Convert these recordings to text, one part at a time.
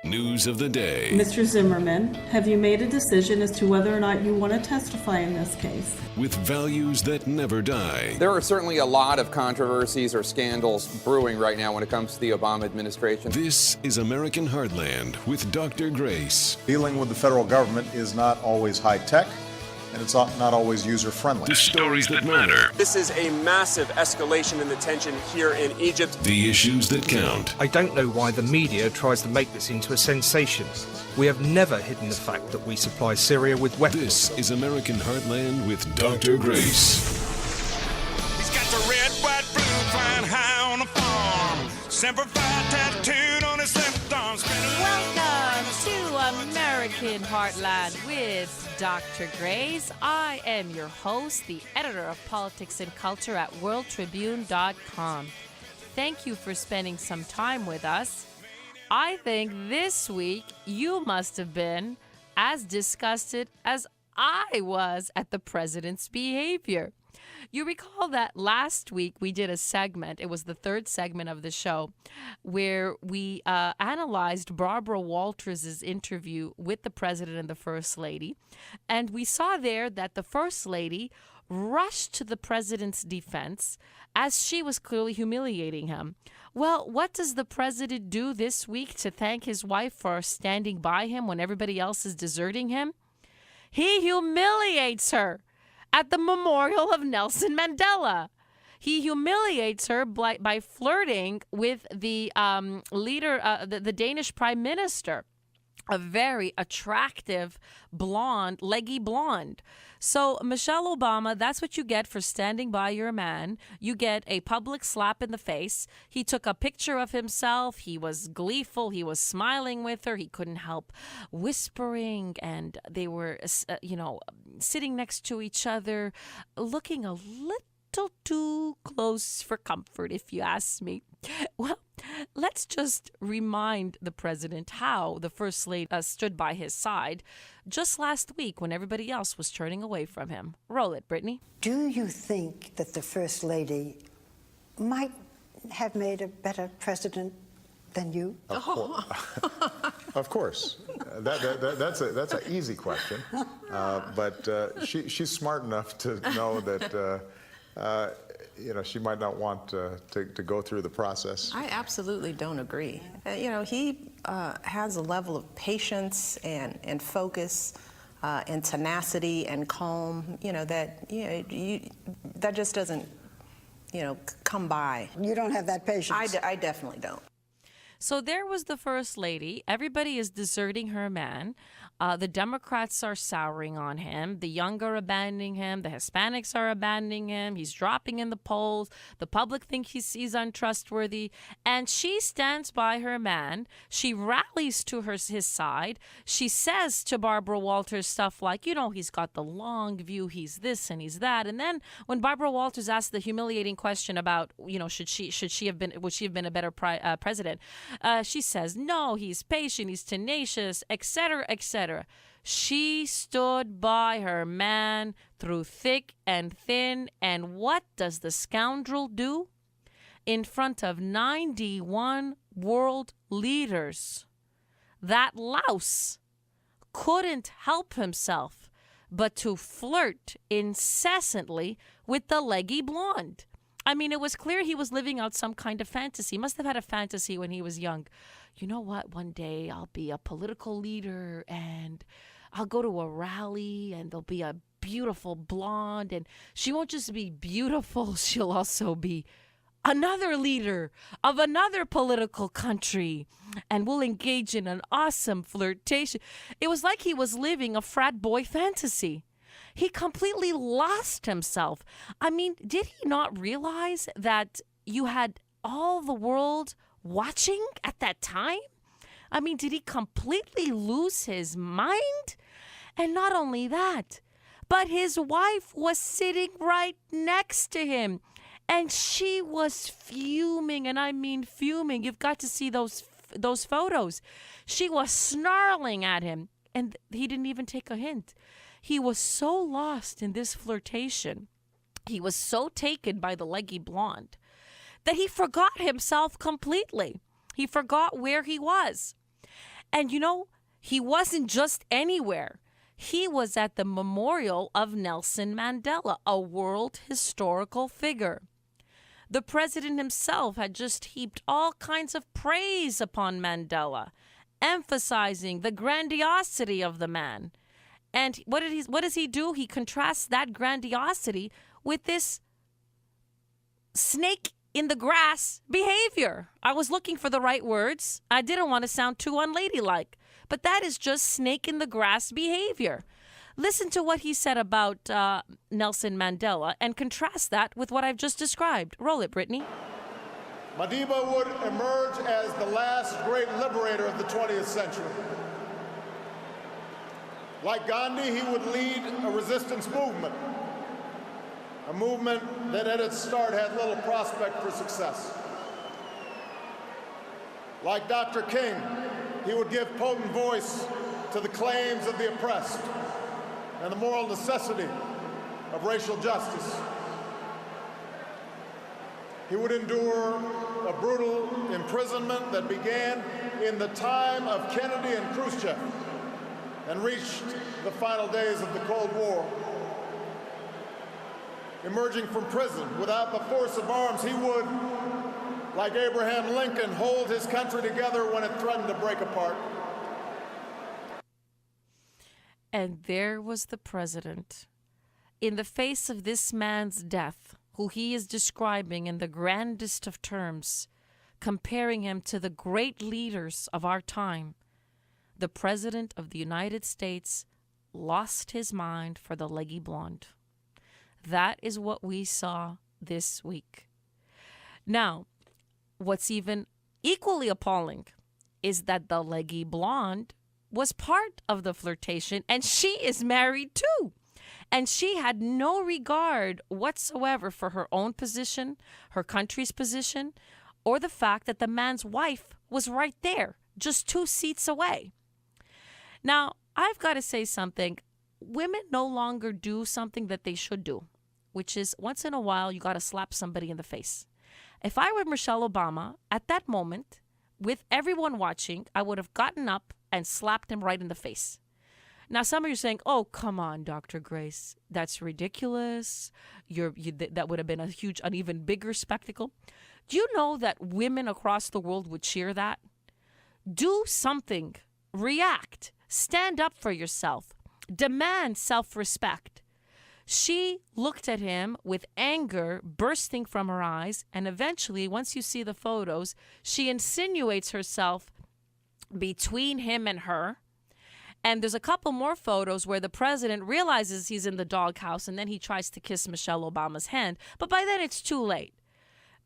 News of the day. Mr. Zimmerman, have you made a decision as to whether or not you want to testify in this case? With values that never die. There are certainly a lot of controversies or scandals brewing right now when it comes to the Obama administration. This is American Heartland with Dr. Grace. Dealing with the federal government is not always high-tech, and it's not always user-friendly. The stories that matter. This is a massive escalation in the tension here in Egypt. The issues that count. I don't know why the media tries to make this into a sensation. We have never hidden the fact that we supply Syria with weapons. This is American Heartland with Dr. Grace. He's got the red, white, blue flying high on the farm. Semper Fi tattooed on his left arm. Welcome to American Heartland with Dr. Grace. I am your host, the editor of politics and culture at worldtribune.com. Thank you for spending some time with us. I think this week you must have been as disgusted as I was at the president's behavior. You recall that last week we did a segment, it was the third segment of the show, where we analyzed Barbara Walters' interview with the president and the first lady. And we saw there that the first lady rushed to the president's defense as she was clearly humiliating him. Well, what does the president do this week to thank his wife for standing by him when everybody else is deserting him? He humiliates her at the memorial of Nelson Mandela. He humiliates her by flirting with the leader, the Danish prime minister, a very attractive blonde, leggy blonde. So Michelle Obama, that's what you get for standing by your man. You get a public slap in the face. He took a picture of himself. He was gleeful. He was smiling with her. He couldn't help whispering, and they were, sitting next to each other, looking a little too close for comfort, if you ask me. Well, let's just remind the president how the first lady stood by his side just last week when everybody else was turning away from him. Roll it, Brittany. Do you think that the first lady might have made a better president than you? Of course. That's an easy question. But she's smart enough to know that she might not want to go through the process. I absolutely don't agree. He has a level of patience and focus and tenacity and calm, that just doesn't, come by. You don't have that patience. I definitely don't. So there was the first lady. Everybody is deserting her man. The Democrats are souring on him. The young are abandoning him. The Hispanics are abandoning him. He's dropping in the polls. The public think he's untrustworthy. And she stands by her man. She rallies to his side. She says to Barbara Walters stuff like, he's got the long view. He's this and he's that. And then when Barbara Walters asked the humiliating question about, would she have been a better president? She says, no, he's patient, he's tenacious, etc., etc. She stood by her man through thick and thin. And what does the scoundrel do? In front of 91 world leaders, that louse couldn't help himself but to flirt incessantly with the leggy blonde. I mean, it was clear he was living out some kind of fantasy. He must have had a fantasy when he was young. You know what? One day I'll be a political leader and I'll go to a rally and there'll be a beautiful blonde. And she won't just be beautiful. She'll also be another leader of another political country. And we'll engage in an awesome flirtation. It was like he was living a frat boy fantasy. He completely lost himself. I mean, did he not realize that you had all the world watching at that time? I mean, did he completely lose his mind? And not only that, but his wife was sitting right next to him. And she was fuming, and I mean fuming. You've got to see those photos. She was snarling at him, and he didn't even take a hint. He was so lost in this flirtation. He was so taken by the leggy blonde that he forgot himself completely. He forgot where he was. And he wasn't just anywhere. He was at the memorial of Nelson Mandela, a world historical figure. The president himself had just heaped all kinds of praise upon Mandela, emphasizing the grandiosity of the man. And what does he do? He contrasts that grandiosity with this snake in the grass behavior. I was looking for the right words. I didn't want to sound too unladylike, but that is just snake in the grass behavior. Listen to what he said about Nelson Mandela and contrast that with what I've just described. Roll it, Brittany. Madiba would emerge as the last great liberator of the 20th century. Like Gandhi, he would lead a resistance movement, a movement that at its start had little prospect for success. Like Dr. King, he would give potent voice to the claims of the oppressed and the moral necessity of racial justice. He would endure a brutal imprisonment that began in the time of Kennedy and Khrushchev and reached the final days of the Cold War. Emerging from prison without the force of arms, he would, like Abraham Lincoln, hold his country together when it threatened to break apart. And there was the president, in the face of this man's death, who he is describing in the grandest of terms, comparing him to the great leaders of our time. The President of the United States lost his mind for the leggy blonde. That is what we saw this week. Now, what's even equally appalling is that the leggy blonde was part of the flirtation, and she is married too. And she had no regard whatsoever for her own position, her country's position, or the fact that the man's wife was right there, just 2 seats away. Now, I've got to say something. Women no longer do something that they should do, which is once in a while you got to slap somebody in the face. If I were Michelle Obama, at that moment, with everyone watching, I would have gotten up and slapped him right in the face. Now, some of you are saying, oh, come on, Dr. Grace. That's ridiculous. That would have been an even bigger spectacle. Do you know that women across the world would cheer that? Do something. React. Stand up for yourself. Demand self-respect. She looked at him with anger bursting from her eyes, and eventually, once you see the photos, she insinuates herself between him and her. And there's a couple more photos where the president realizes he's in the doghouse, and then he tries to kiss Michelle Obama's hand. But by then, it's too late.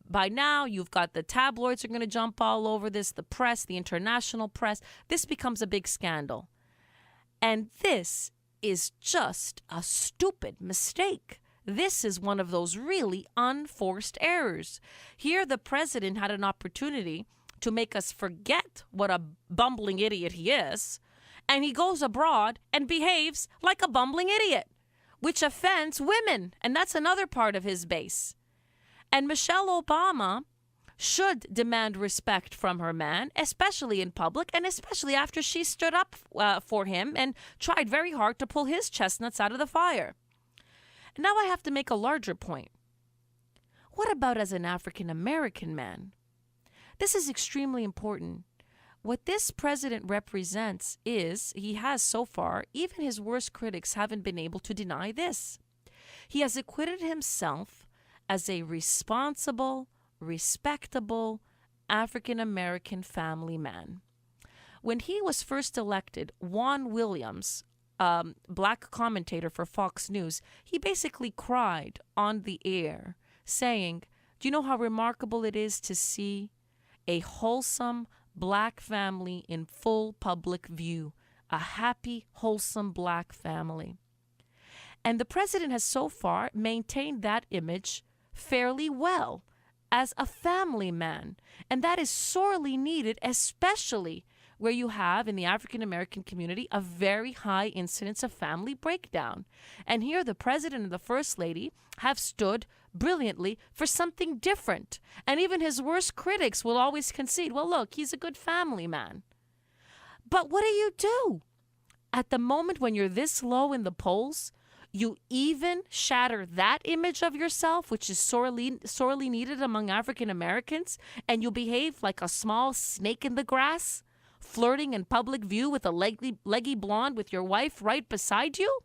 By now, you've got the tabloids are going to jump all over this, the press, the international press. This becomes a big scandal. And this is just a stupid mistake. This is one of those really unforced errors. Here, the president had an opportunity to make us forget what a bumbling idiot he is, and he goes abroad and behaves like a bumbling idiot, which offends women, and that's another part of his base. And Michelle Obama should demand respect from her man, especially in public, and especially after she stood up for him and tried very hard to pull his chestnuts out of the fire. And now I have to make a larger point. What about as an African-American man? This is extremely important. What this president represents is, he has so far, even his worst critics haven't been able to deny this. He has acquitted himself as a responsible, respectable African-American family man. When he was first elected, Juan Williams, black commentator for Fox News, he basically cried on the air saying, do you know how remarkable it is to see a wholesome black family in full public view, a happy, wholesome black family? And the president has so far maintained that image fairly well as a family man. And that is sorely needed, especially where you have in the African American community a very high incidence of family breakdown. And here the president and the first lady have stood brilliantly for something different. And even his worst critics will always concede, well, look, he's a good family man. But what do? At the moment when you're this low in the polls, you even shatter that image of yourself, which is sorely needed among African Americans, and you behave like a small snake in the grass, flirting in public view with a leggy blonde with your wife right beside you?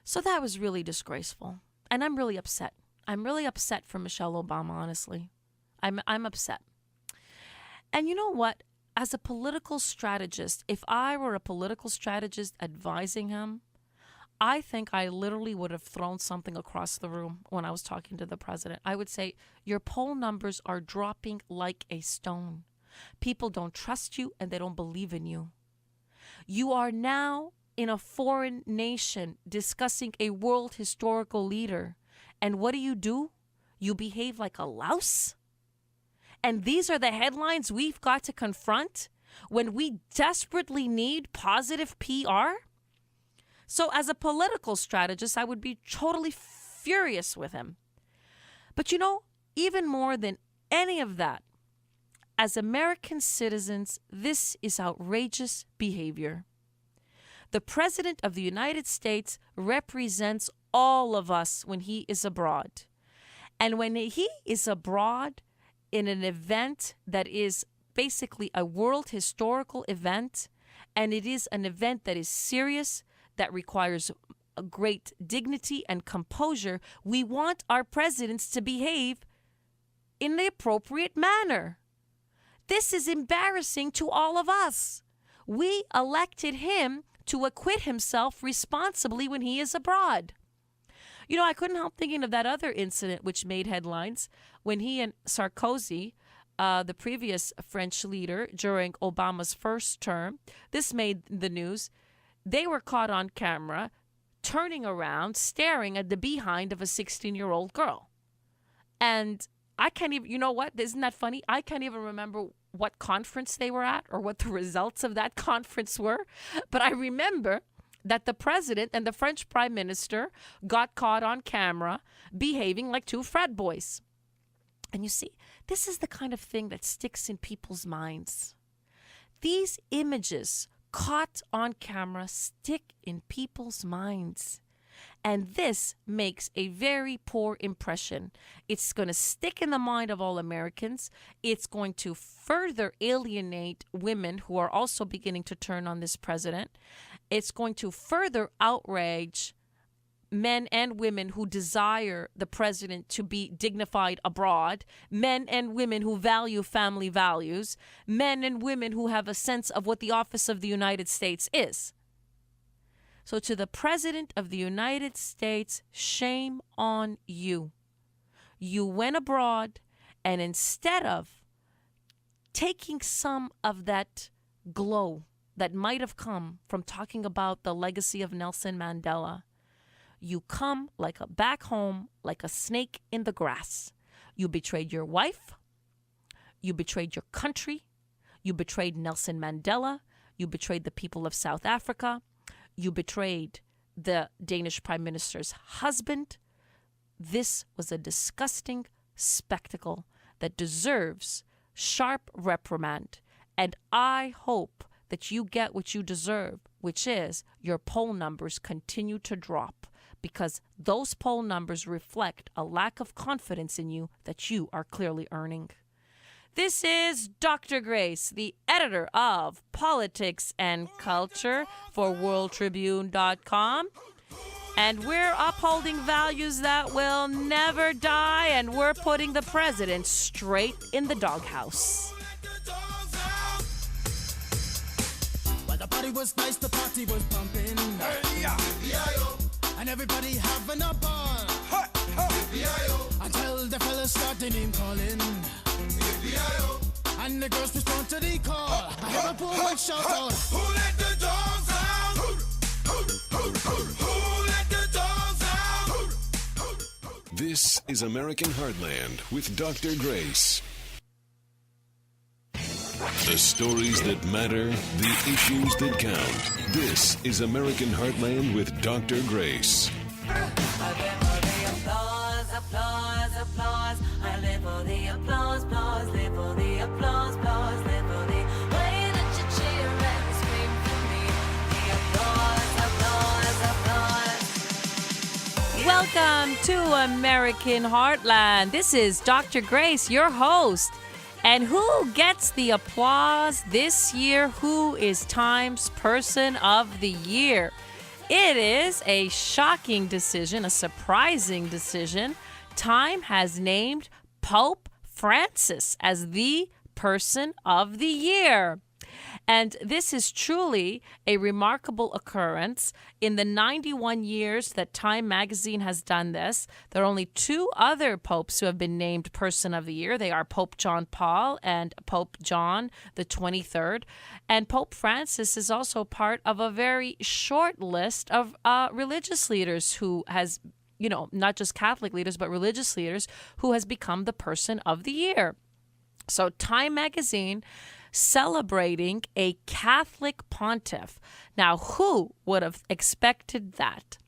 So that was really disgraceful. And I'm really upset. I'm really upset for Michelle Obama, honestly. I'm upset. And you know what? As a political strategist, if I were a political strategist advising him, I think I literally would have thrown something across the room when I was talking to the president. I would say, your poll numbers are dropping like a stone. People don't trust you and they don't believe in you. You are now in a foreign nation discussing a world historical leader. And what do? You behave like a louse? And these are the headlines we've got to confront when we desperately need positive PR? So as a political strategist, I would be totally furious with him. But you know, even more than any of that, as American citizens, this is outrageous behavior. The President of the United States represents all of us when he is abroad. And when he is abroad in an event that is basically a world historical event, and it is an event that is serious, that requires a great dignity and composure, we want our presidents to behave in the appropriate manner. This is embarrassing to all of us. We elected him to acquit himself responsibly when he is abroad. You know, I couldn't help thinking of that other incident which made headlines when he and Sarkozy, the previous French leader during Obama's first term, this made the news. They were caught on camera turning around, staring at the behind of a 16-year-old girl. And I can't even, you know what? Isn't that funny? I can't even remember what conference they were at or what the results of that conference were. But I remember that the president and the French prime minister got caught on camera behaving like two frat boys. And you see, this is the kind of thing that sticks in people's minds. These images caught on camera stick in people's minds. And this makes a very poor impression. It's going to stick in the mind of all Americans. It's going to further alienate women who are also beginning to turn on this president. It's going to further outrage men and women who desire the president to be dignified abroad, men and women who value family values, men and women who have a sense of what the office of the United States is. So to the President of the United States, shame on you. You went abroad, and instead of taking some of that glow that might have come from talking about the legacy of Nelson Mandela, you come back home like a snake in the grass. You betrayed your wife. You betrayed your country. You betrayed Nelson Mandela. You betrayed the people of South Africa. You betrayed the Danish Prime Minister's husband. This was a disgusting spectacle that deserves sharp reprimand. And I hope that you get what you deserve, which is your poll numbers continue to drop, because those poll numbers reflect a lack of confidence in you that you are clearly earning. This is Dr. Grace, the editor of Politics and Culture for WorldTribune.com. And we're upholding values that will never die, and we're putting the president straight in the doghouse. Well, the party was nice, the party was pumping. And everybody having a ball. Until the fellas started name calling. And the girls respond to the call. I hear a poor one shout out, who let the dogs out? Who let the dogs out? This is American Heartland with Dr. Grace. The stories that matter, the issues that count. This is American Heartland with Dr. Grace. Applause, applause. I live for the applause, applause. Live for the applause, applause. Live for the way Welcome to American Heartland. This is Dr. Grace, your host. And who gets the applause this year? Who is Time's Person of the Year? It is a shocking decision, a surprising decision. Time has named Pope Francis as the Person of the Year. And this is truly a remarkable occurrence. In the 91 years that Time magazine has done this, there are only two other popes who have been named Person of the Year. They are Pope John Paul and Pope John the 23rd. And Pope Francis is also part of a very short list of religious leaders who has, not just Catholic leaders, but religious leaders who has become the Person of the Year. So Time magazine celebrating a Catholic pontiff. Now, who would have expected that?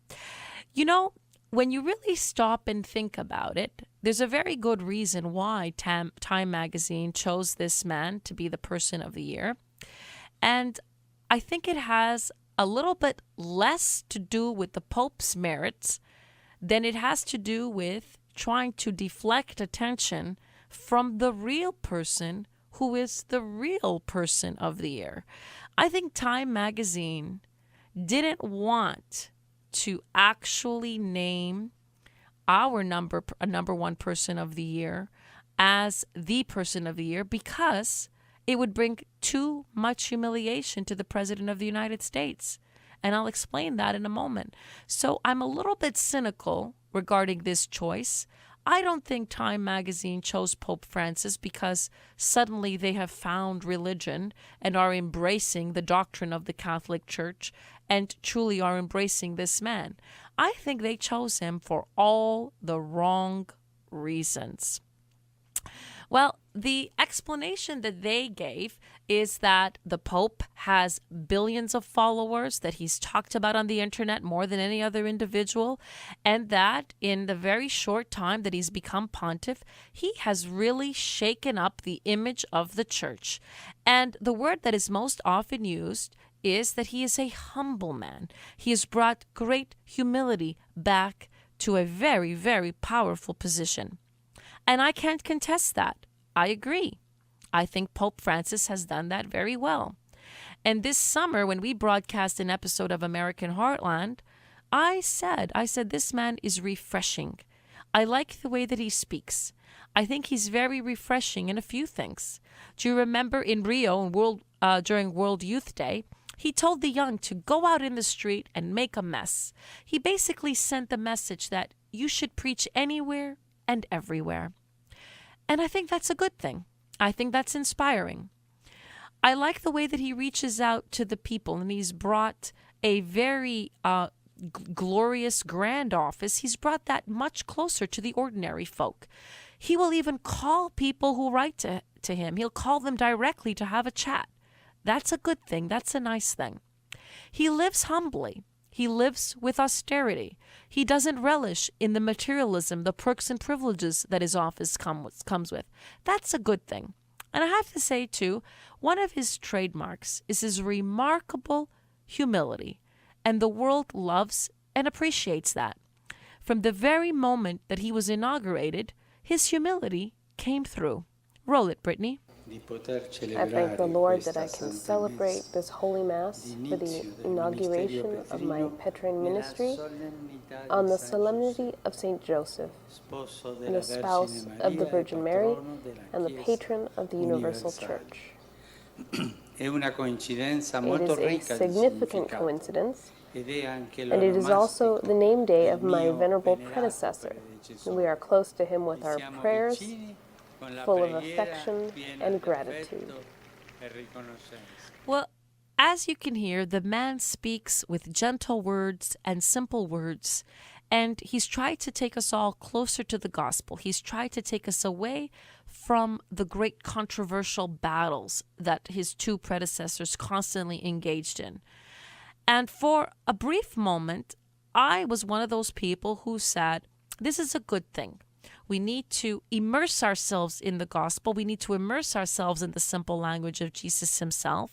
When you really stop and think about it, there's a very good reason why Time magazine chose this man to be the Person of the Year. And I think it has a little bit less to do with the Pope's merits than it has to do with trying to deflect attention from the real person who is the real Person of the Year. I think Time magazine didn't want to actually name our number one Person of the Year as the Person of the Year because it would bring too much humiliation to the President of the United States. And I'll explain that in a moment. So I'm a little bit cynical regarding this choice. I don't think Time magazine chose Pope Francis because suddenly they have found religion and are embracing the doctrine of the Catholic Church and truly are embracing this man. I think they chose him for all the wrong reasons. Well, the explanation that they gave is that the Pope has billions of followers that he's talked about on the internet more than any other individual, and that in the very short time that he's become pontiff, he has really shaken up the image of the church. And the word that is most often used is that he is a humble man. He has brought great humility back to a very, very powerful position. And I can't contest that. I agree. I think Pope Francis has done that very well. And this summer, when we broadcast an episode of American Heartland, I said, this man is refreshing. I like the way that he speaks. I think he's very refreshing in a few things. Do you remember in Rio during World Youth Day, he told the young to go out in the street and make a mess. He basically sent the message that you should preach anywhere and everywhere. And I think that's a good thing. I think that's inspiring. I like the way that he reaches out to the people, and he's brought a very glorious grand office. He's brought that much closer to the ordinary folk. He will even call people who write to him. He'll call them directly to have a chat. That's a good thing. That's a nice thing. He lives humbly. He lives with austerity. He doesn't relish in the materialism, the perks and privileges that his office comes with. That's a good thing. And I have to say, too, one of his trademarks is his remarkable humility. And the world loves and appreciates that. From the very moment that he was inaugurated, his humility came through. Roll it, Brittany. I thank the Lord that I can celebrate this Holy Mass for the inauguration of my Petrine ministry on the solemnity of St. Joseph, the spouse of the Virgin Mary and the patron of the Universal Church. It is a significant coincidence, and it is also the name day of my venerable predecessor. We are close to him with our prayers, full of affection and gratitude. Well, as you can hear, the man speaks with gentle words and simple words, and he's tried to take us all closer to the gospel. He's tried to take us away from the great controversial battles that his two predecessors constantly engaged in. And for a brief moment, I was one of those people who said, this is a good thing. We need to immerse ourselves in the gospel. We need to immerse ourselves in the simple language of Jesus himself.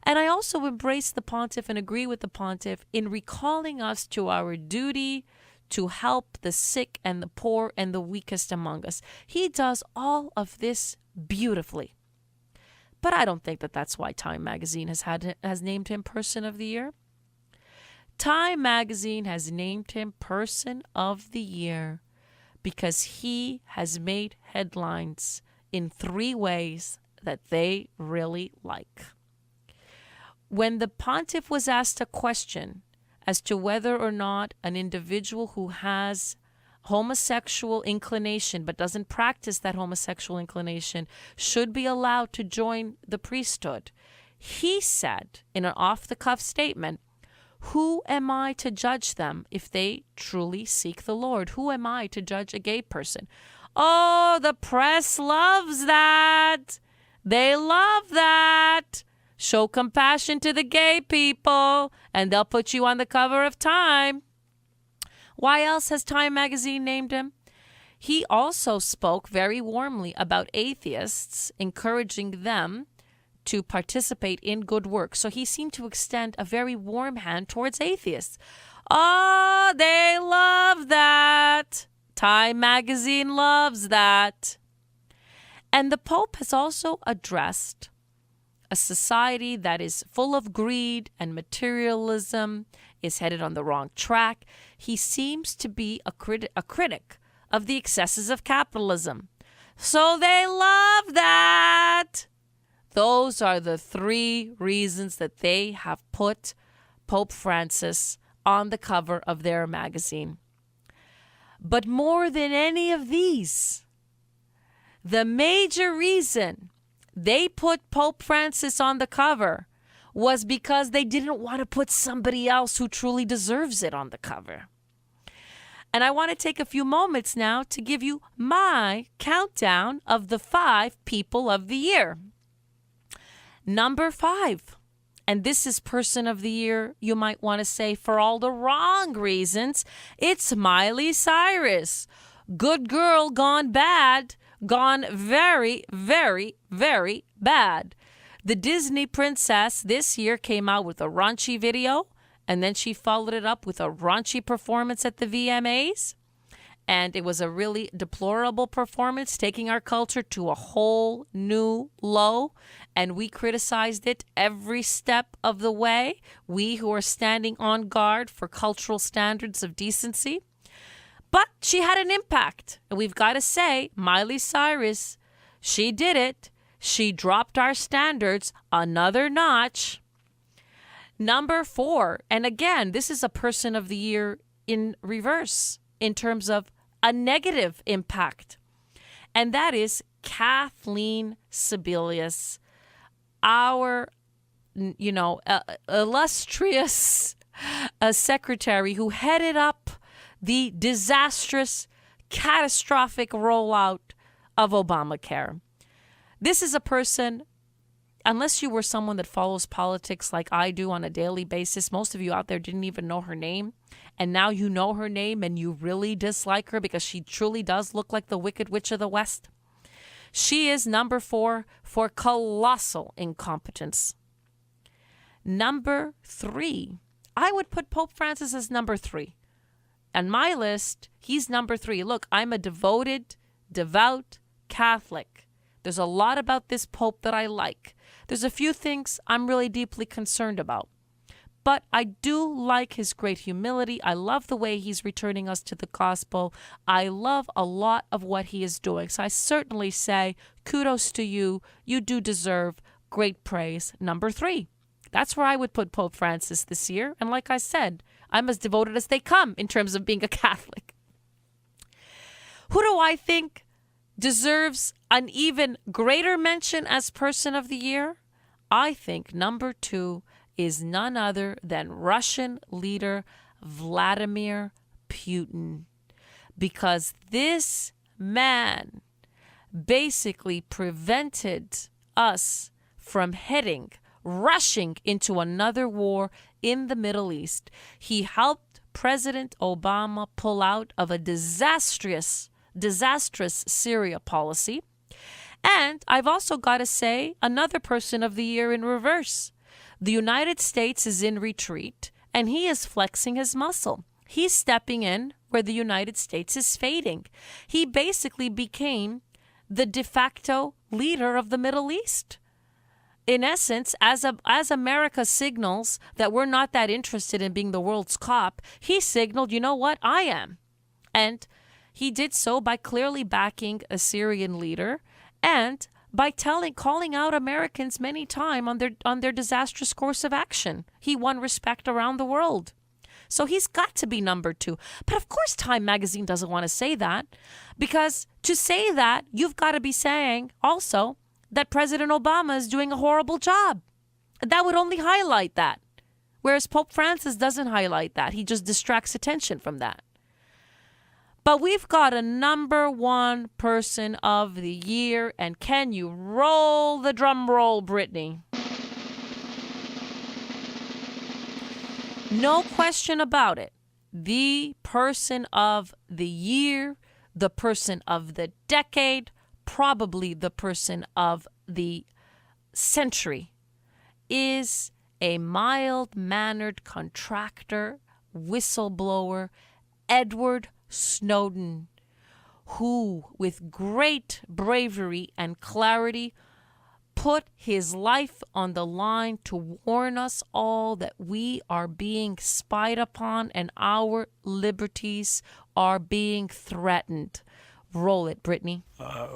And I also embrace the pontiff and agree with the pontiff in recalling us to our duty to help the sick and the poor and the weakest among us. He does all of this beautifully. But I don't think that that's why Time Magazine has named him Person of the Year. Time Magazine has named him Person of the Year because he has made headlines in 3 ways that they really like. When the pontiff was asked a question as to whether or not an individual who has homosexual inclination but doesn't practice that homosexual inclination should be allowed to join the priesthood, he said in an off-the-cuff statement, "Who am I to judge them if they truly seek the Lord? Who am I to judge a gay person?" Oh, the press loves that. They love that. Show compassion to the gay people, and they'll put you on the cover of Time. Why else has Time Magazine named him? He also spoke very warmly about atheists, encouraging them to participate in good work. So he seemed to extend a very warm hand towards atheists. Oh, they love that. Time Magazine loves that. And the Pope has also addressed a society that is full of greed and materialism, is headed on the wrong track. He seems to be a critic of the excesses of capitalism. So they love that. Those are the 3 reasons that they have put Pope Francis on the cover of their magazine. But more than any of these, the major reason they put Pope Francis on the cover was because they didn't want to put somebody else who truly deserves it on the cover. And I want to take a few moments now to give you my countdown of the 5 people of the year. Number 5, and this is Person of the Year, you might want to say for all the wrong reasons, it's Miley Cyrus. Good girl gone bad, gone very, very, very bad. The Disney princess this year came out with a raunchy video, and then she followed it up with a raunchy performance at the VMAs. And it was a really deplorable performance, taking our culture to a whole new low. And we criticized it every step of the way, we who are standing on guard for cultural standards of decency. But she had an impact. And we've got to say, Miley Cyrus, she did it. She dropped our standards another notch. Number 4, and again, this is a Person of the Year in reverse in terms of a negative impact. And that is Kathleen Sebelius, our, illustrious secretary who headed up the disastrous, catastrophic rollout of Obamacare. This is a person, unless you were someone that follows politics like I do on a daily basis, most of you out there didn't even know her name. And now you know her name and you really dislike her because she truly does look like the Wicked Witch of the West. She is number 4 for colossal incompetence. Number 3, I would put Pope Francis as number 3. On my list, he's number 3. Look, I'm a devoted, devout Catholic. There's a lot about this Pope that I like. There's a few things I'm really deeply concerned about. But I do like his great humility. I love the way he's returning us to the gospel. I love a lot of what he is doing. So I certainly say kudos to you. You do deserve great praise. Number 3. That's where I would put Pope Francis this year. And like I said, I'm as devoted as they come in terms of being a Catholic. Who do I think deserves an even greater mention as Person of the Year? I think number 2 is none other than Russian leader Vladimir Putin. Because this man basically prevented us from rushing into another war in the Middle East. He helped President Obama pull out of a disastrous Syria policy. And I've also got to say another Person of the Year in reverse. The United States is in retreat, and he is flexing his muscle. He's stepping in where the United States is fading. He basically became the de facto leader of the Middle East. In essence, as America signals that we're not that interested in being the world's cop, he signaled, you know what, I am. And he did so by clearly backing a Syrian leader and by calling out Americans many times on their disastrous course of action. He won respect around the world. So he's got to be number 2. But of course Time magazine doesn't want to say that, because to say that, you've got to be saying also that President Obama is doing a horrible job. That would only highlight that. Whereas Pope Francis doesn't highlight that. He just distracts attention from that. But we've got a number 1 person of the year, and can you roll the drum roll, Brittany? No question about it. The person of the year, the person of the decade, probably the person of the century, is a mild-mannered contractor, whistleblower, Edward Snowden, who, with great bravery and clarity, put his life on the line to warn us all that we are being spied upon and our liberties are being threatened. Roll it, Brittany.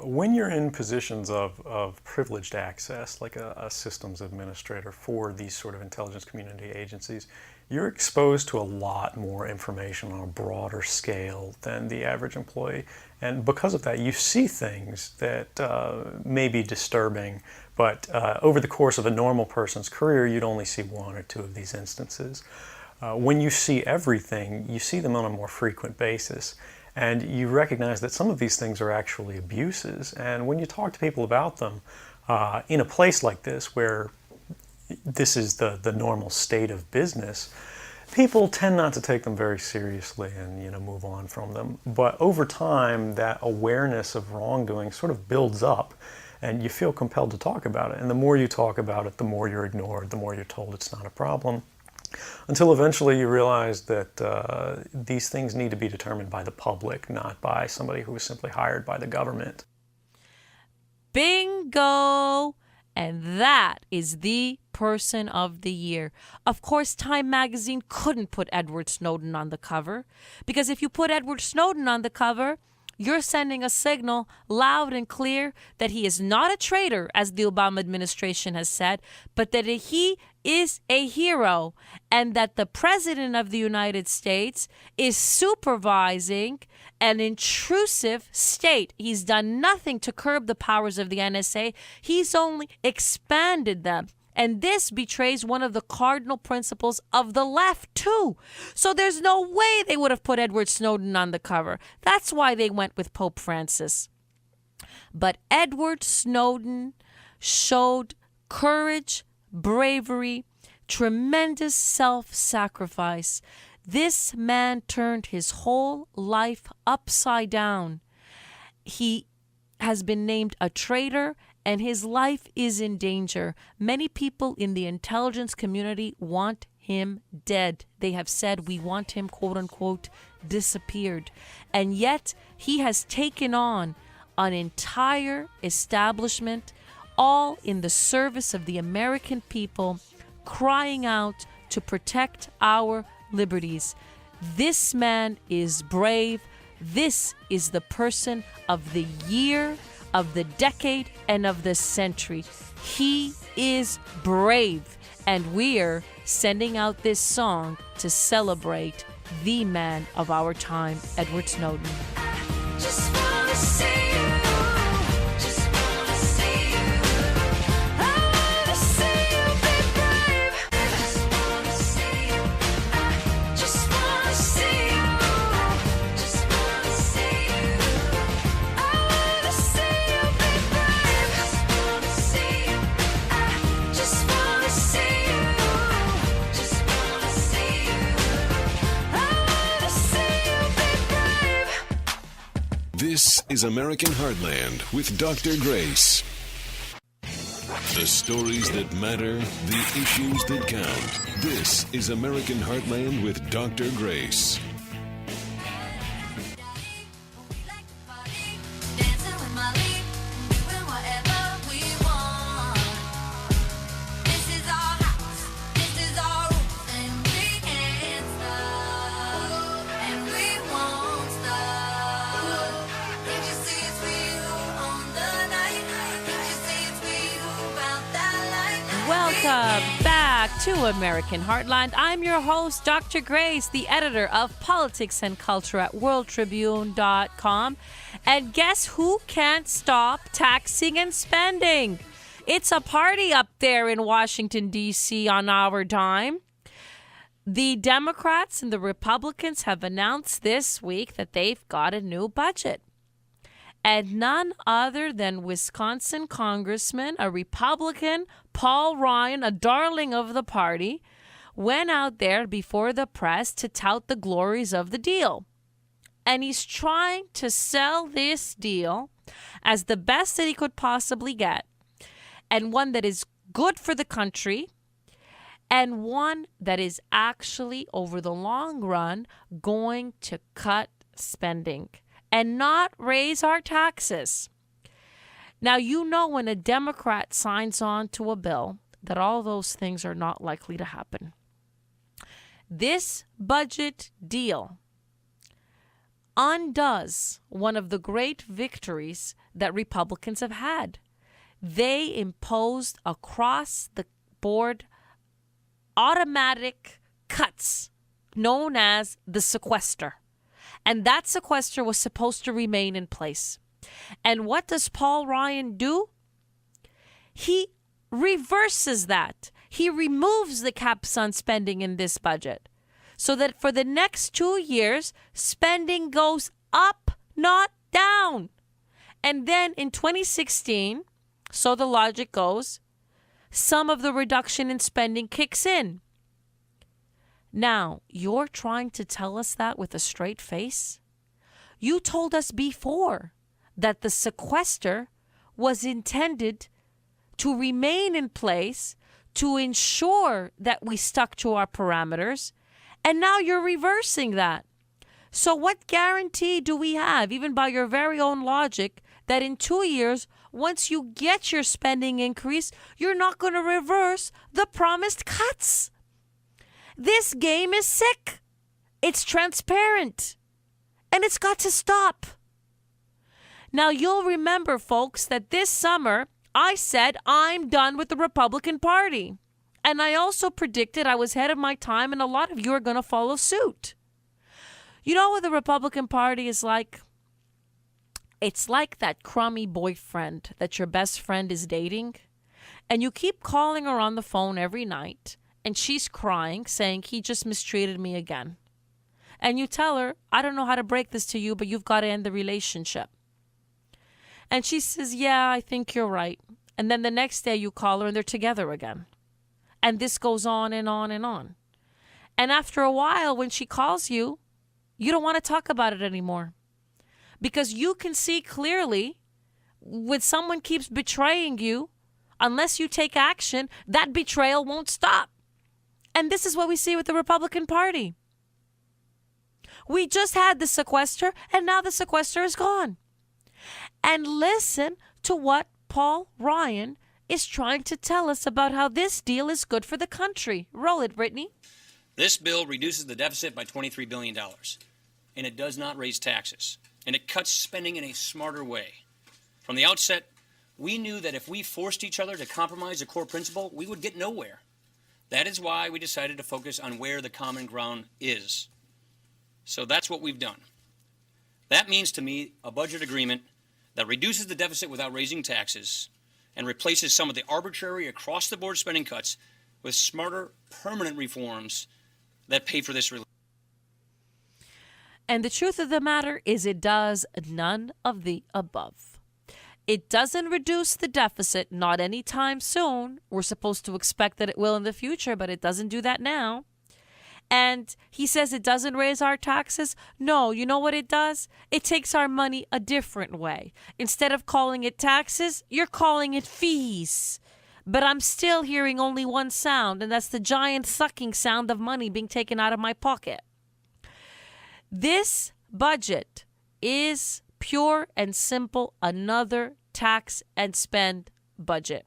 When you're in positions of privileged access, like a systems administrator for these sort of intelligence community agencies, you're exposed to a lot more information on a broader scale than the average employee. And because of that, you see things that may be disturbing, but over the course of a normal person's career, you'd only see 1 or 2 of these instances. When you see everything, you see them on a more frequent basis. And you recognize that some of these things are actually abuses. And when you talk to people about them, in a place like this where this is the normal state of business, people tend not to take them very seriously and move on from them. But over time, that awareness of wrongdoing sort of builds up, and you feel compelled to talk about it. And the more you talk about it, the more you're ignored, the more you're told it's not a problem, until eventually you realize that these things need to be determined by the public, not by somebody who was simply hired by the government. Bingo! And that is the person of the year. Of course, Time magazine couldn't put Edward Snowden on the cover, because if you put Edward Snowden on the cover, you're sending a signal loud and clear that he is not a traitor, as the Obama administration has said, but that he is a hero, and that the President of the United States is supervising an intrusive state. He's done nothing to curb the powers of the NSA. He's only expanded them. And this betrays one of the cardinal principles of the left, too. So there's no way they would have put Edward Snowden on the cover. That's why they went with Pope Francis. But Edward Snowden showed courage, bravery, tremendous self-sacrifice. This man turned his whole life upside down. He has been named a traitor, and his life is in danger. Many people in the intelligence community want him dead. They have said, we want him, quote unquote, disappeared. And yet he has taken on an entire establishment, all in the service of the American people, crying out to protect our liberties. This man is brave. This is the person of the year, of the decade, and of the century. He is brave, and we're sending out this song to celebrate the man of our time, Edward Snowden. Just wanna see you. Just wanna see you. I wanna see you be brave. Just wanna see you. I just wanna see you. Just wanna see you. I wanna see you be brave. Just wanna see you. I just wanna see you. Just wanna see you. I wanna see you be brave. This is American Heartland with Dr. Grace. The stories that matter, the issues that count. This is American Heartland with Dr. Grace. Welcome back to American Heartland. I'm your host, Dr. Grace, the editor of Politics and Culture at worldtribune.com. And guess who can't stop taxing and spending? It's a party up there in Washington, D.C. on our dime. The Democrats and the Republicans have announced this week that they've got a new budget. And none other than Wisconsin Congressman, a Republican, Paul Ryan, a darling of the party, went out there before the press to tout the glories of the deal. And he's trying to sell this deal as the best that he could possibly get, and one that is good for the country, and one that is actually, over the long run, going to cut spending and not raise our taxes. Now, you know when a Democrat signs on to a bill that all those things are not likely to happen. This budget deal undoes one of the great victories that Republicans have had. They imposed across-the-board automatic cuts known as the sequester. And that sequester was supposed to remain in place. And what does Paul Ryan do? He reverses that. He removes the caps on spending in this budget so that for the next 2 years, spending goes up, not down. And then in 2016, so the logic goes, some of the reduction in spending kicks in. Now, you're trying to tell us that with a straight face? You told us before that the sequester was intended to remain in place to ensure that we stuck to our parameters, and now you're reversing that. So what guarantee do we have, even by your very own logic, that in 2 years, once you get your spending increase, you're not going to reverse the promised cuts? This game is sick. It's transparent. And it's got to stop. Now, you'll remember, folks, that this summer I said I'm done with the Republican Party. And I also predicted I was ahead of my time, and a lot of you are going to follow suit. You know what the Republican Party is like? It's like that crummy boyfriend that your best friend is dating, and you keep calling her on the phone every night, and she's crying, saying, he just mistreated me again. And you tell her, I don't know how to break this to you, but you've got to end the relationship. And she says, yeah, I think you're right. And then the next day you call her and they're together again. And this goes on and on and on. And after a while, when she calls you, you don't want to talk about it anymore. Because you can see clearly when someone keeps betraying you, unless you take action, that betrayal won't stop. And this is what we see with the Republican Party. We just had the sequester, and now the sequester is gone. And listen to what Paul Ryan is trying to tell us about how this deal is good for the country. Roll it, Brittany. This bill reduces the deficit by $23 billion, and it does not raise taxes, and it cuts spending in a smarter way. From the outset, we knew that if we forced each other to compromise a core principle, we would get nowhere. That is why we decided to focus on where the common ground is. So that's what we've done. That means to me a budget agreement that reduces the deficit without raising taxes and replaces some of the arbitrary across-the-board spending cuts with smarter, permanent reforms that pay for this relief. And the truth of the matter is it does none of the above. It doesn't reduce the deficit, not anytime soon. We're supposed to expect that it will in the future, but it doesn't do that now. And he says it doesn't raise our taxes. No, you know what it does? It takes our money a different way. Instead of calling it taxes, you're calling it fees. But I'm still hearing only one sound, and that's the giant sucking sound of money being taken out of my pocket. This budget is pure and simple another tax and spend budget.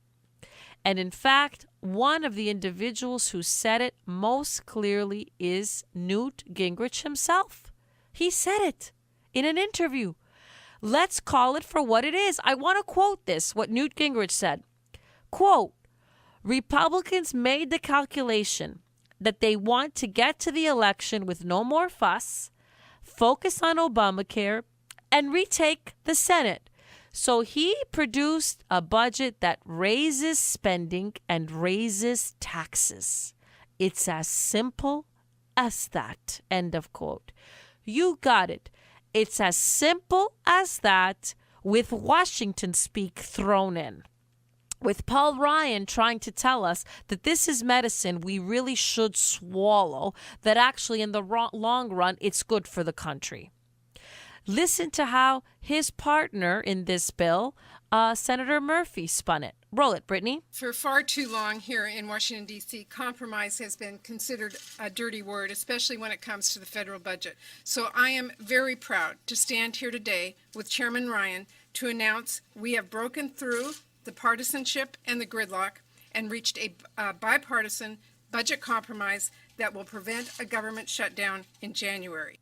And in fact, one of the individuals who said it most clearly is Newt Gingrich himself. He said it in an interview. Let's call it for what it is. I want to quote this, what Newt Gingrich said. Quote, Republicans made the calculation that they want to get to the election with no more fuss, focus on Obamacare, and retake the Senate. So he produced a budget that raises spending and raises taxes. It's as simple as that. End of quote. You got it. It's as simple as that, with Washington speak thrown in. With Paul Ryan trying to tell us that this is medicine we really should swallow, that actually in the long run it's good for the country. Listen to how his partner in this bill, Senator Murphy, spun it. Roll it, Brittany. For far too long here in Washington, D.C., compromise has been considered a dirty word, especially when it comes to the federal budget. So I am very proud to stand here today with Chairman Ryan to announce we have broken through the partisanship and the gridlock and reached a bipartisan budget compromise that will prevent a government shutdown in January.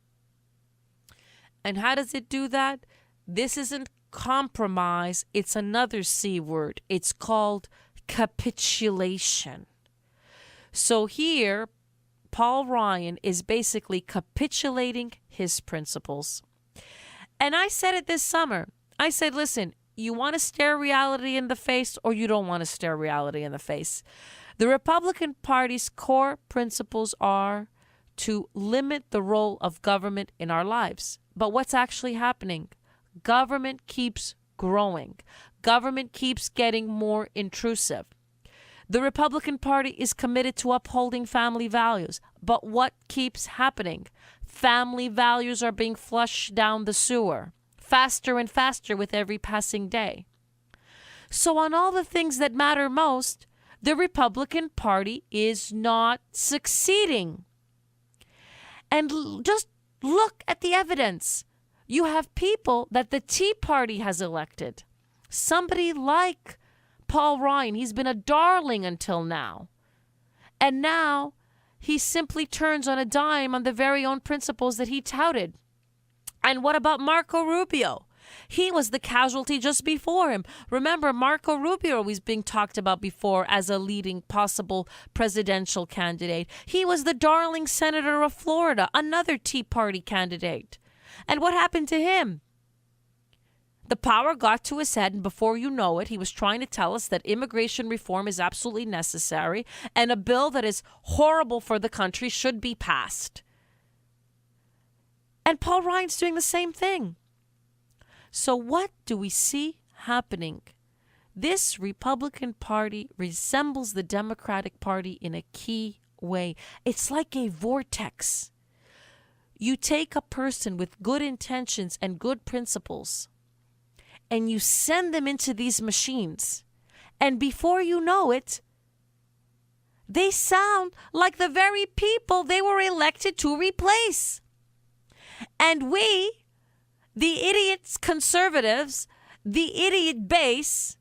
And how does it do that? This isn't compromise. It's another C word. It's called capitulation. So here, Paul Ryan is basically capitulating his principles. And I said it this summer. I said, listen, you want to stare reality in the face or you don't want to stare reality in the face. The Republican Party's core principles are to limit the role of government in our lives. But what's actually happening? Government keeps growing. Government keeps getting more intrusive. The Republican Party is committed to upholding family values. But what keeps happening? Family values are being flushed down the sewer, faster and faster with every passing day. So on all the things that matter most, the Republican Party is not succeeding. And just look at the evidence. You have people that the Tea Party has elected. Somebody like Paul Ryan. He's been a darling until now. And now he simply turns on a dime on the very own principles that he touted. And what about Marco Rubio? He was the casualty just before him. Remember, Marco Rubio was being talked about before as a leading possible presidential candidate. He was the darling senator of Florida, another Tea Party candidate. And what happened to him? The power got to his head, and before you know it, he was trying to tell us that immigration reform is absolutely necessary and a bill that is horrible for the country should be passed. And Paul Ryan's doing the same thing. So what do we see happening? This Republican Party resembles the Democratic Party in a key way. It's like a vortex. You take a person with good intentions and good principles, and you send them into these machines. And before you know it, they sound like the very people they were elected to replace. And we, the idiots conservatives, the idiot base,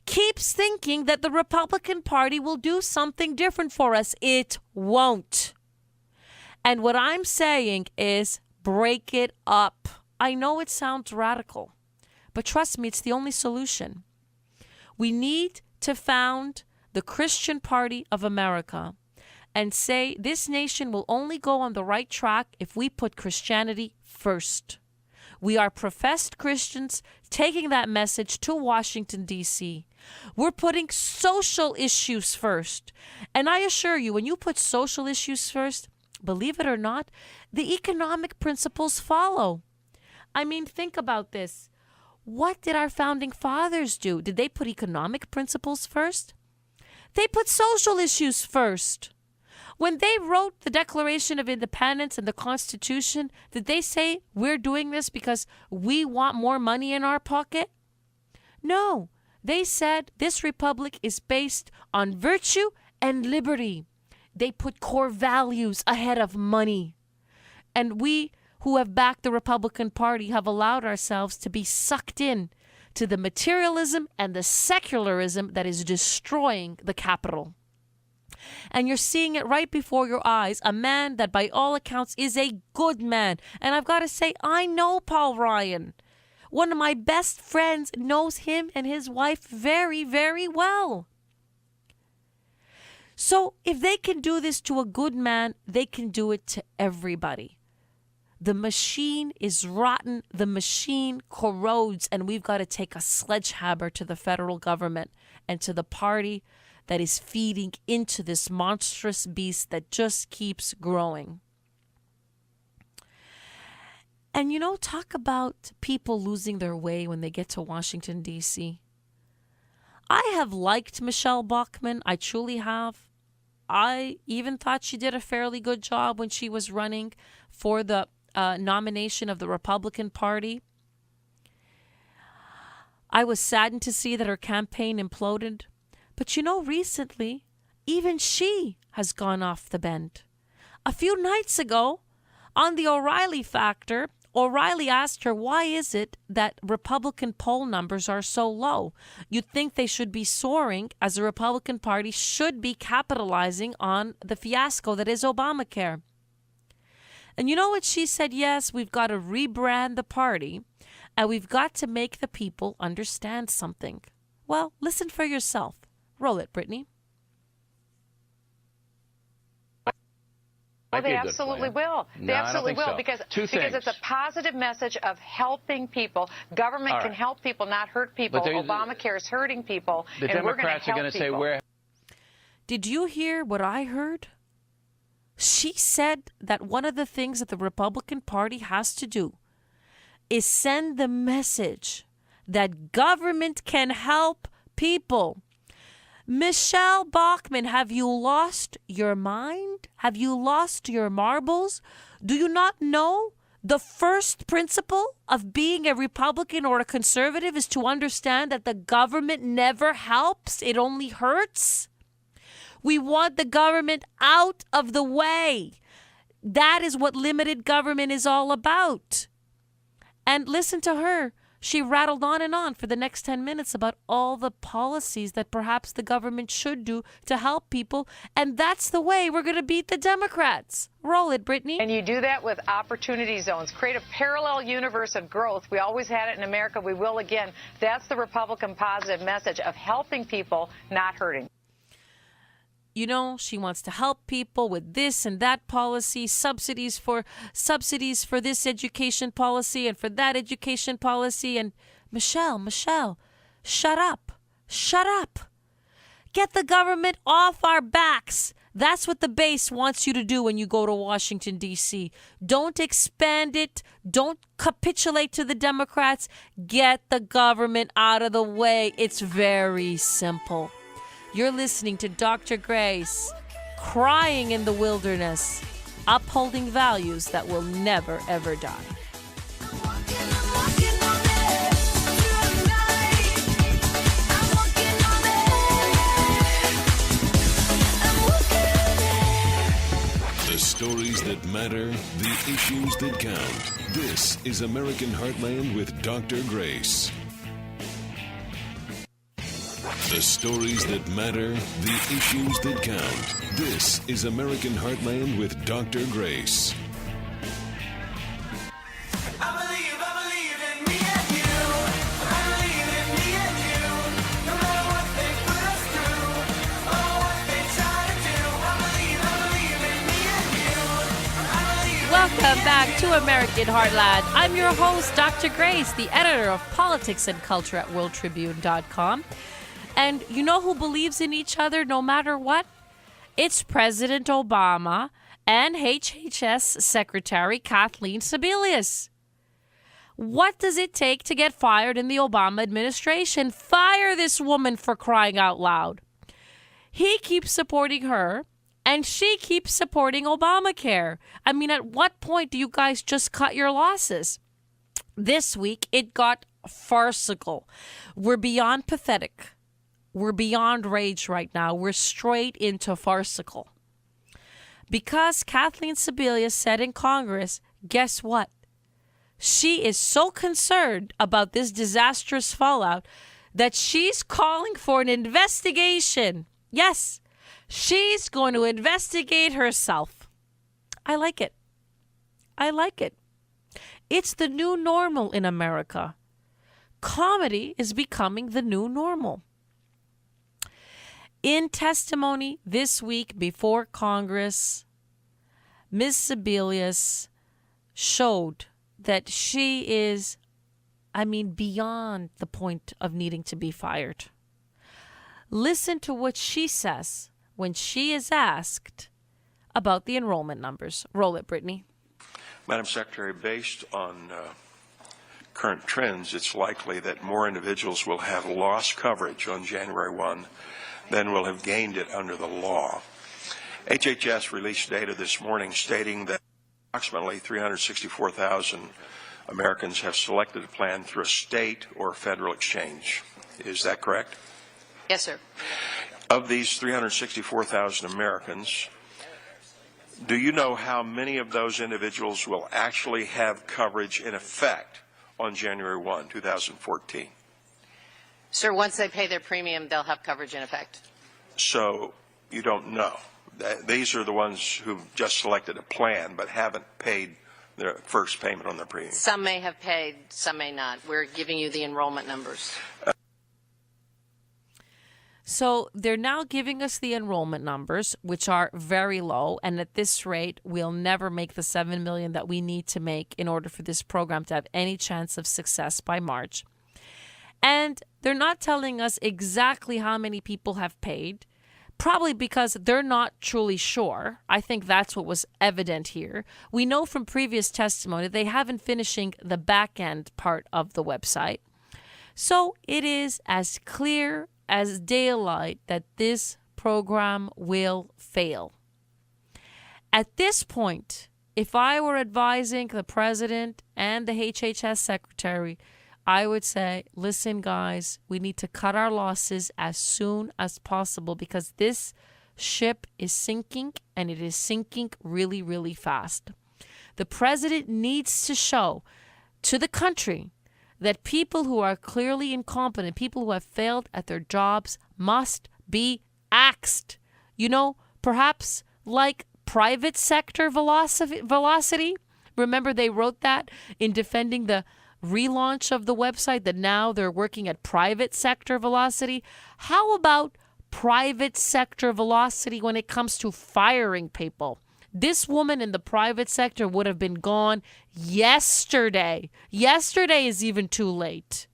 keeps thinking that the Republican Party will do something different for us. It won't. And what I'm saying is break it up. I know it sounds radical, but trust me, it's the only solution. We need to found the Christian Party of America and say this nation will only go on the right track if we put Christianity first. We are professed Christians taking that message to Washington, D.C. We're putting social issues first. And I assure you, when you put social issues first, believe it or not, the economic principles follow. I mean, think about this. What did our founding fathers do? Did they put economic principles first? They put social issues first. When they wrote the Declaration of Independence and the Constitution, did they say we're doing this because we want more money in our pocket? No. They said this republic is based on virtue and liberty. They put core values ahead of money. And we who have backed the Republican Party have allowed ourselves to be sucked in to the materialism and the secularism that is destroying the capital. And you're seeing it right before your eyes, a man that by all accounts is a good man. And I've got to say, I know Paul Ryan. One of my best friends knows him and his wife very, very well. So if they can do this to a good man, they can do it to everybody. The machine is rotten. The machine corrodes, and we've got to take a sledgehammer to the federal government and to the party that is feeding into this monstrous beast that just keeps growing. And talk about people losing their way when they get to Washington, D.C. I have liked Michelle Bachmann. I truly have. I even thought she did a fairly good job when she was running for the nomination of the Republican Party. I was saddened to see that her campaign imploded. But recently, even she has gone off the bend. A few nights ago, on the O'Reilly Factor, O'Reilly asked her, why is it that Republican poll numbers are so low? You'd think they should be soaring, as the Republican Party should be capitalizing on the fiasco that is Obamacare. And you know what she said? Yes, we've got to rebrand the party, and we've got to make the people understand something. Well, listen for yourself. Roll it, Brittany. Oh, they absolutely will. They absolutely will because it's a positive message of helping people. Government can help people, not hurt people. Obamacare is hurting people, and we're going to help people. Did you hear what I heard? She said that one of the things that the Republican Party has to do is send the message that government can help people. Michelle Bachmann, have you lost your mind? Have you lost your marbles? Do you not know the first principle of being a Republican or a conservative is to understand that the government never helps, it only hurts? We want the government out of the way. That is what limited government is all about. And listen to her. She rattled on and on for the next 10 minutes about all the policies that perhaps the government should do to help people. And that's the way we're going to beat the Democrats. Roll it, Brittany. And you do that with opportunity zones. Create a parallel universe of growth. We always had it in America. We will again. That's the Republican positive message of helping people, not hurting. She wants to help people with this and that policy, subsidies for this education policy and for that education policy. And Michelle, shut up. Shut up. Get the government off our backs. That's what the base wants you to do when you go to Washington, D.C. Don't expand it. Don't capitulate to the Democrats. Get the government out of the way. It's very simple. You're listening to Dr. Grace, crying in the wilderness, upholding values that will never, ever die. The stories that matter, the issues that count. This is American Heartland with Dr. Grace. The stories that matter, the issues that count. This is American Heartland with Dr. Grace. Welcome back to American Heartland. I'm your host, Dr. Grace, the editor of Politics and Culture at WorldTribune.com. And you know who believes in each other no matter what? It's President Obama and HHS Secretary Kathleen Sebelius. What does it take to get fired in the Obama administration? Fire this woman, for crying out loud. He keeps supporting her, and she keeps supporting Obamacare. I mean, at what point do you guys just cut your losses? This week, it got farcical. We're beyond pathetic. We're beyond rage right now. We're straight into farcical. Because Kathleen Sebelius said in Congress, guess what? She is so concerned about this disastrous fallout that she's calling for an investigation. Yes, she's going to investigate herself. I like it. I like it. It's the new normal in America. Comedy is becoming the new normal. In testimony this week before Congress, Ms. Sebelius showed that she is, beyond the point of needing to be fired. Listen to what she says when she is asked about the enrollment numbers. Roll it, Brittany. Madam Secretary, based on current trends, it's likely that more individuals will have lost coverage on January 1 than will have gained it under the law. HHS released data this morning stating that approximately 364,000 Americans have selected a plan through a state or federal exchange. Is that correct? Yes, sir. Of these 364,000 Americans, do you know how many of those individuals will actually have coverage in effect on January 1, 2014? Sir, once they pay their premium, they'll have coverage in effect. So you don't know. These are the ones who've just selected a plan but haven't paid their first payment on their premium. Some may have paid, some may not. We're giving you the enrollment numbers. So they're now giving us the enrollment numbers, which are very low. And at this rate, we'll never make the $7 million that we need to make in order for this program to have any chance of success by March. And they're not telling us exactly how many people have paid, probably because they're not truly sure. I think that's what was evident here. We know from previous testimony they haven't finishing the back end part of the website. So it is as clear as daylight that this program will fail. At this point, if I were advising the president and the HHS secretary, I would say, listen, guys, we need to cut our losses as soon as possible because this ship is sinking and it is sinking really, really fast. The president needs to show to the country that people who are clearly incompetent, people who have failed at their jobs, must be axed. You know, perhaps like private sector velocity. Remember they wrote that in defending the relaunch of the website, that now they're working at private sector velocity. How about private sector velocity when it comes to firing people? This woman in the private sector would have been gone yesterday. Yesterday is even too late.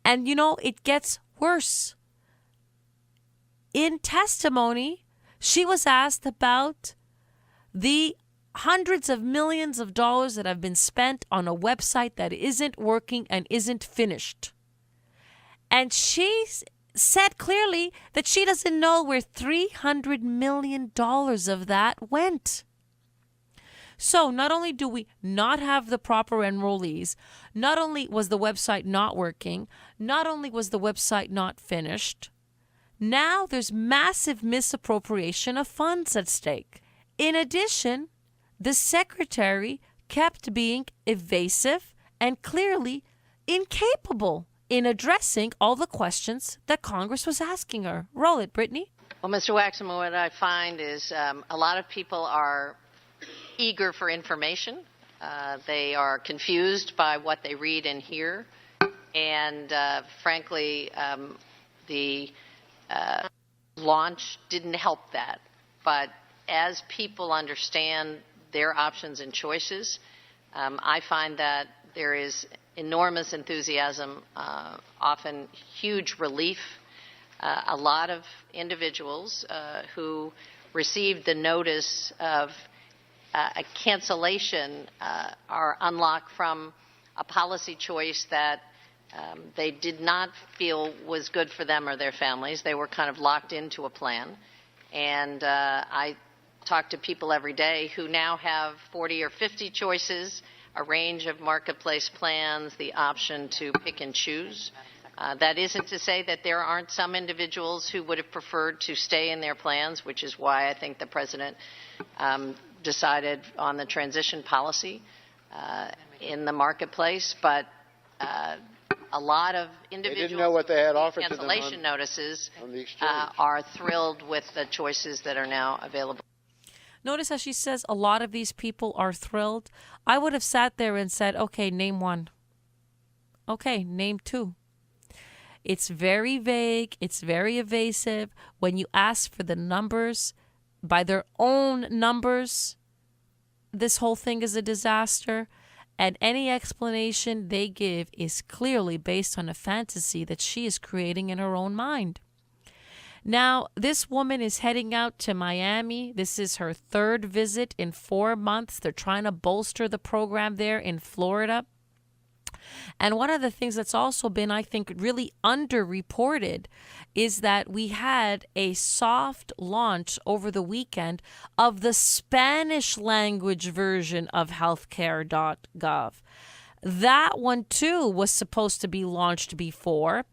And you know, it gets worse. In testimony, she was asked about the hundreds of millions of dollars that have been spent on a website that isn't working and isn't finished. And she said clearly that she doesn't know where $300 million of that went. So not only do we not have the proper enrollees, not only was the website not working, not only was the website not finished, now there's massive misappropriation of funds at stake. In addition, the secretary kept being evasive and clearly incapable in addressing all the questions that Congress was asking her. Roll it, Brittany. Well, Mr. Waxman, what I find is a lot of people are eager for information. They are confused by what they read and hear. And frankly, the launch didn't help that. But as people understand their options and choices, I find that there is enormous enthusiasm, often huge relief. A lot of individuals who received the notice of a cancellation are unlocked from a policy choice that they did not feel was good for them or their families. They were kind of locked into a plan. And I talk to people every day who now have 40 or 50 choices, a range of marketplace plans, the option to pick and choose. That isn't to say that there aren't some individuals who would have preferred to stay in their plans, which is why I think the president decided on the transition policy in the marketplace. But a lot of individuals they didn't know what they had offered cancellation to them notices on the exchange. are thrilled with the choices that are now available. Notice how she says a lot of these people are thrilled. I would have sat there and said, okay, name one. Okay, name two. It's very vague. It's very evasive. When you ask for the numbers, by their own numbers, this whole thing is a disaster. And any explanation they give is clearly based on a fantasy that she is creating in her own mind. Now, this woman is heading out to Miami. This is her third visit in 4 months. They're trying to bolster the program there in Florida. And one of the things that's also been, I think, really underreported is that we had a soft launch over the weekend of the Spanish language version of healthcare.gov. That one, too, was supposed to be launched before.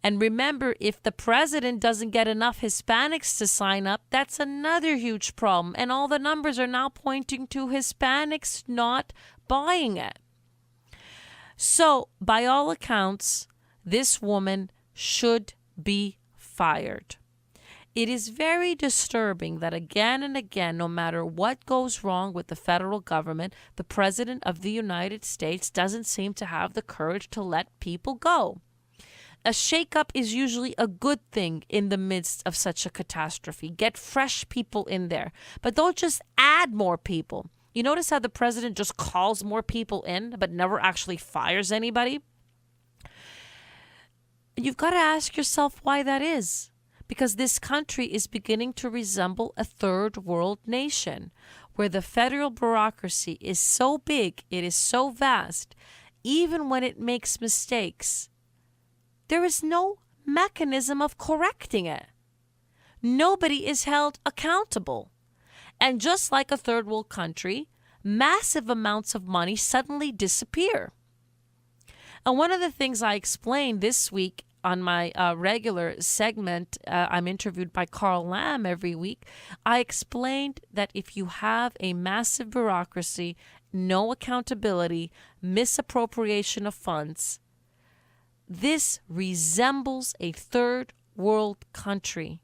And remember, if the president doesn't get enough Hispanics to sign up, that's another huge problem. And all the numbers are now pointing to Hispanics not buying it. So, by all accounts, this woman should be fired. It is very disturbing that again and again, no matter what goes wrong with the federal government, the President of the United States doesn't seem to have the courage to let people go. A shakeup is usually a good thing in the midst of such a catastrophe. Get fresh people in there, but don't just add more people. You notice how the president just calls more people in, but never actually fires anybody? You've got to ask yourself why that is. Because this country is beginning to resemble a third world nation, where the federal bureaucracy is so big, it is so vast, even when it makes mistakes, there is no mechanism of correcting it. Nobody is held accountable. And just like a third world country, massive amounts of money suddenly disappear. And one of the things I explained this week on my regular segment, I'm interviewed by Carl Lamb every week, I explained that if you have a massive bureaucracy, no accountability, misappropriation of funds, this resembles a third world country.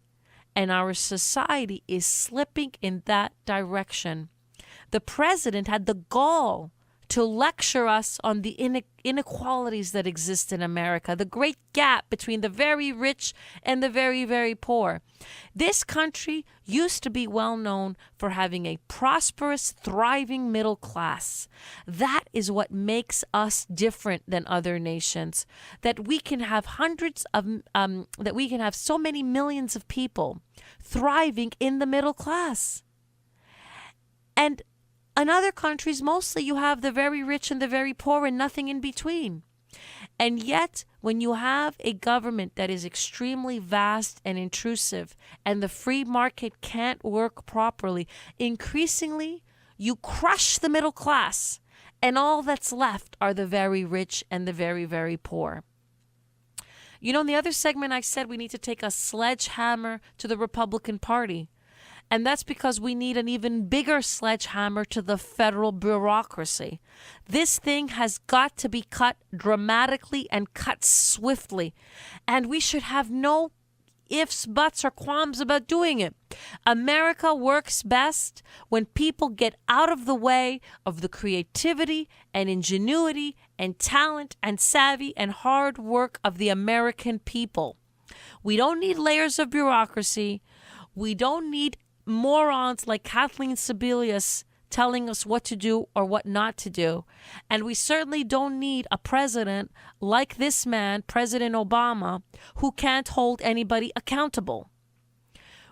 And our society is slipping in that direction. The president had the gall to lecture us on the inequalities that exist in America, the great gap between the very rich and the very, very poor. This country used to be well known for having a prosperous, thriving middle class. That is what makes us different than other nations, that we can have that we can have so many millions of people thriving in the middle class. And in other countries, mostly you have the very rich and the very poor and nothing in between. And yet, when you have a government that is extremely vast and intrusive and the free market can't work properly, increasingly you crush the middle class and all that's left are the very rich and the very, very poor. You know, in the other segment I said we need to take a sledgehammer to the Republican Party. And that's because we need an even bigger sledgehammer to the federal bureaucracy. This thing has got to be cut dramatically and cut swiftly. And we should have no ifs, buts, or qualms about doing it. America works best when people get out of the way of the creativity and ingenuity and talent and savvy and hard work of the American people. We don't need layers of bureaucracy. We don't need morons like Kathleen Sebelius telling us what to do or what not to do. And we certainly don't need a president like this man, President Obama, who can't hold anybody accountable.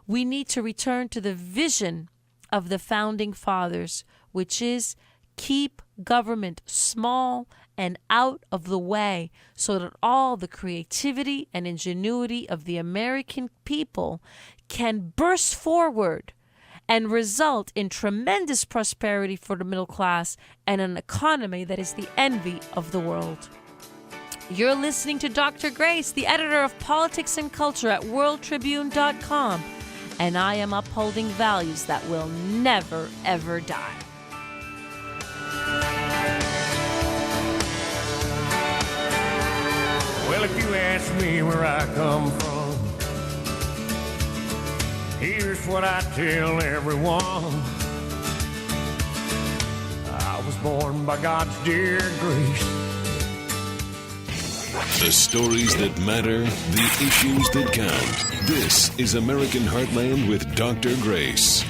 We need to return to the vision of the founding fathers, which is keep government small and out of the way so that all the creativity and ingenuity of the American people can burst forward and result in tremendous prosperity for the middle class and an economy that is the envy of the world. You're listening to Dr. Grace, the editor of Politics and Culture at worldtribune.com, and I am upholding values that will never, ever die. Well, if you ask me where I come from, here's what I tell everyone. I was born by God's dear grace. The stories that matter, the issues that count. This is American Heartland with Dr. Grace.